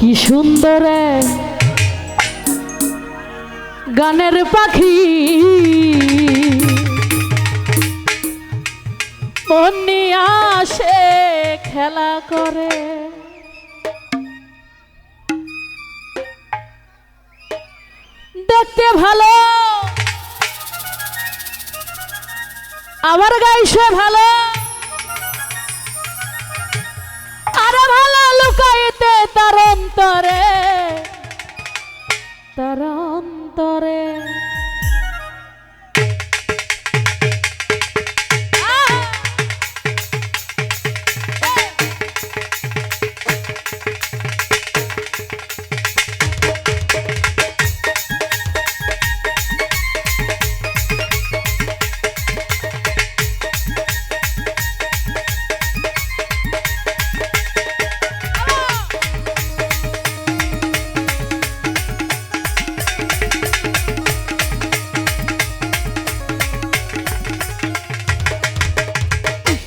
কি সুন্দর এক গানের পাখি মন নিয়ে আসে খেলা করে। দেখতে ভালো আমার গাইছে ভালো, আর ভালো লুকাইতে তার অন্তরে, তার অন্তরে।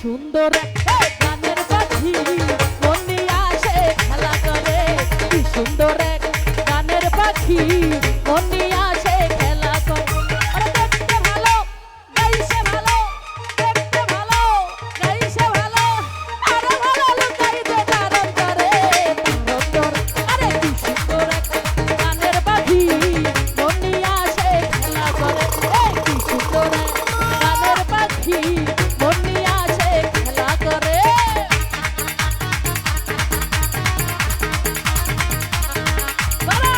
সুন্দর গানের পাখি মন নিয়ে আসে খেলা করে। কি সুন্দর এক গানের পাখি মন নিয়ে আসে খেলা করে। আরে দেখতে ভালো গাইছে ভালো, দেখতে ভালো গাইছে ভালো, আরে ভালো লুকাইতে তার অন্তরে, তার অন্তর। আরে কি সুন্দর এক গানের পাখি মন নিয়ে আসে খেলা করে। কি সুন্দর এক গানের পাখি মন নিয়ে আসে খেলা করে। বাবা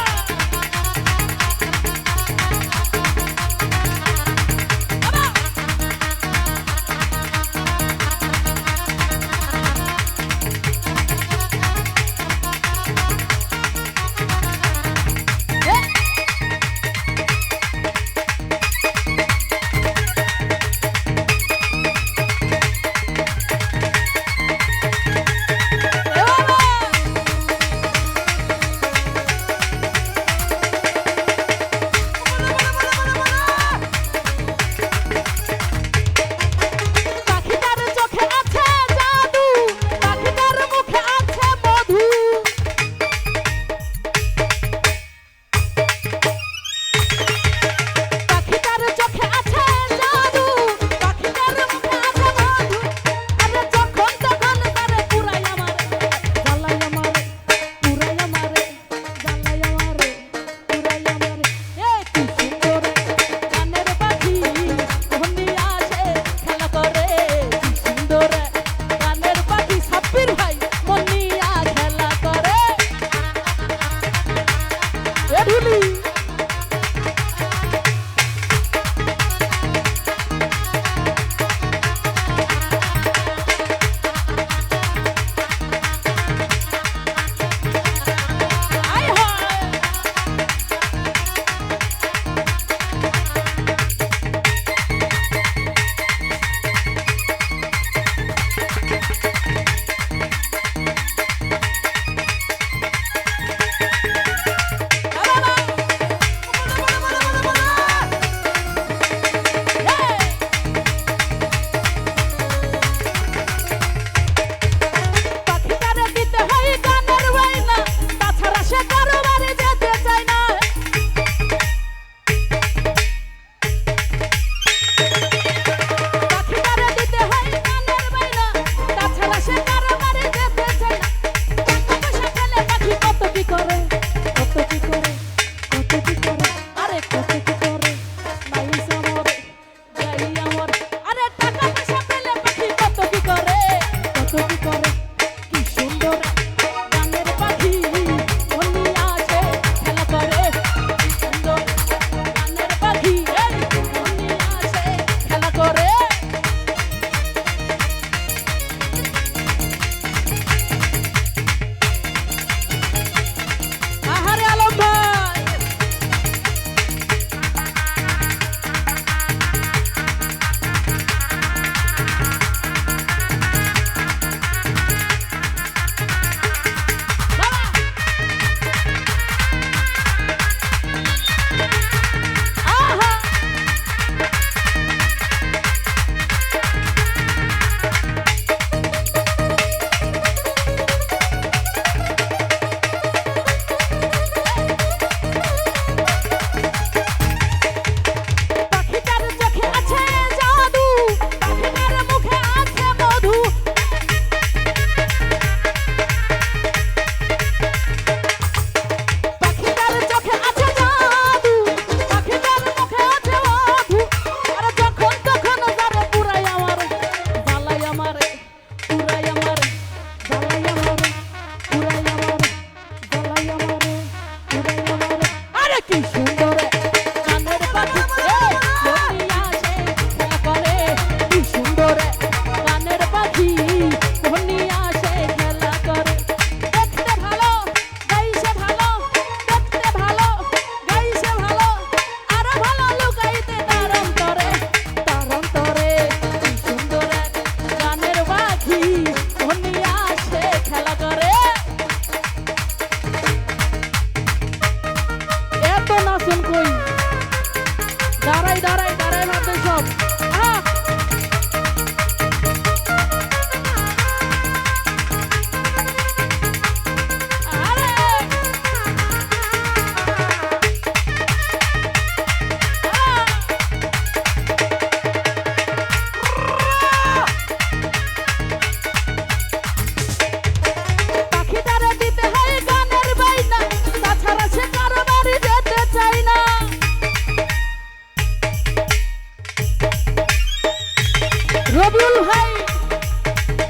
রবিউল ভাই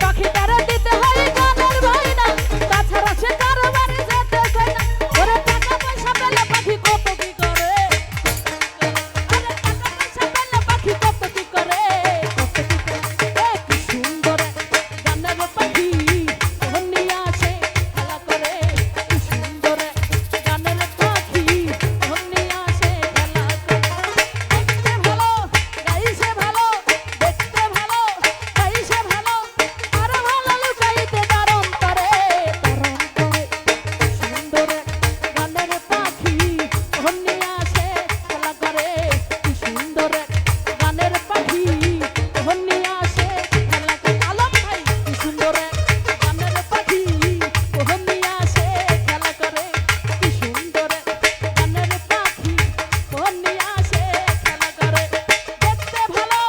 পাখি তারা দিতে হয় গানের ভাইনা তাছাড়া সে কারো বাড়ি যেতে চায় না ওরে টাকা পয়সা পেলে পাখি কত কি করে আরে টাকা পয়সা পেলে পাখি কত কি করে কি সুন্দর গানের পাখি হন্নি আসে খেলা করে কি সুন্দর গানের পাখি হন্নি আসে খেলা করে দেখতে ভালো গাইছে ভালো দেখতে ভালো গাইছে ভালো আর ভালো লুকাইতে দারুণ করে সুন্দর গানের পাখি হন্নি আসে খেলা করে কি সুন্দর গানের পাখি হন্নি আসে খেলা করে আলম ভাই কি সুন্দর গানের পাখি হন্নি আসে খেলা করে কি সুন্দর গানের পাখি হন্নি আসে খেলা করে দেখতে ভালো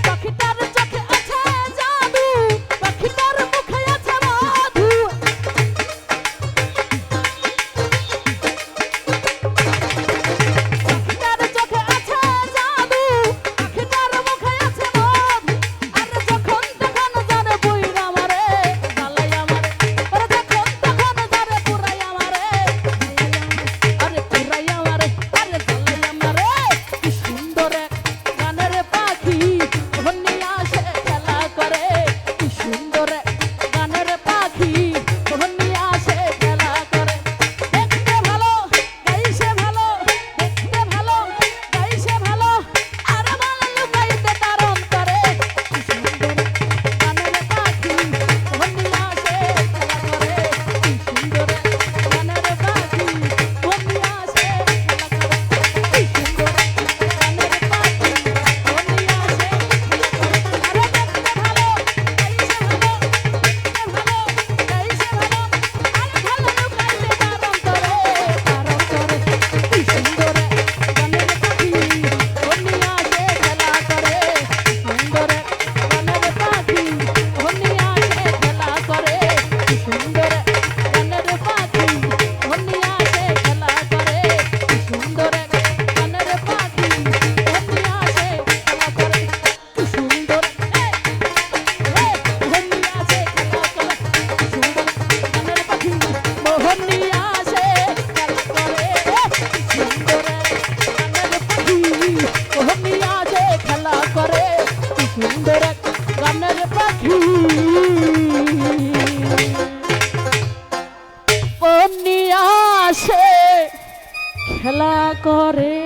পাখিটার চোখে আছে জাদু পাখিটার মুখে আছে মধু পাখিটার চোখে আছে জাদু পাখিটার মুখে আছে মধু আর যখন তখন যারে বুইরা মারে জ্বালাই আমারে ওরে যখন তখন যারে পুরাই আমারে আরে পুরাই আমারে আরে জ্বালাই আমারে কি সুন্দর গানের পাখি হন্নি আসে খেলা করে কি সুন্দর গানের পাখি হন্নি আসে খেলা করে দেখতে ভালো গাইছে ভালো দেখতে ভালো গাইছে ভালো আর ভালো লুকাইতে তার অন্তরে কি সুন্দর গানের পাখি হন্নি আসে খেলা করে কি সুন্দর গানের পাখি হন্নি আসে খেলা করে কি সুন্দর গানের পাখি হন্নি আসে আরে দেখতে ভালো গাইছে ভালো দেখতে ভালো গাইছে ভালো আর ভালো লুকাইতে তার অন্তরে কি সুন্দর গানের পাখি হন্নি আসে খেলা করে কি সুন্দর গানের পাখি হন্নি আসে খেলা করে কি সুন্দর গানের পাখি হন্নি আসে খেলা করে কি সুন্দর গানের পাখি হন্নি আসে খেলা করে কি সুন্দর হন্নি আসে খেলা করে কি সুন্দর গানের পাখি হন্নি আসে খেলা করে কি সুন্দর গানের পাখি হন্নি আসে খেলা করে কি সুন্দর গানের পাখি হন্নি আসে খেলা করে।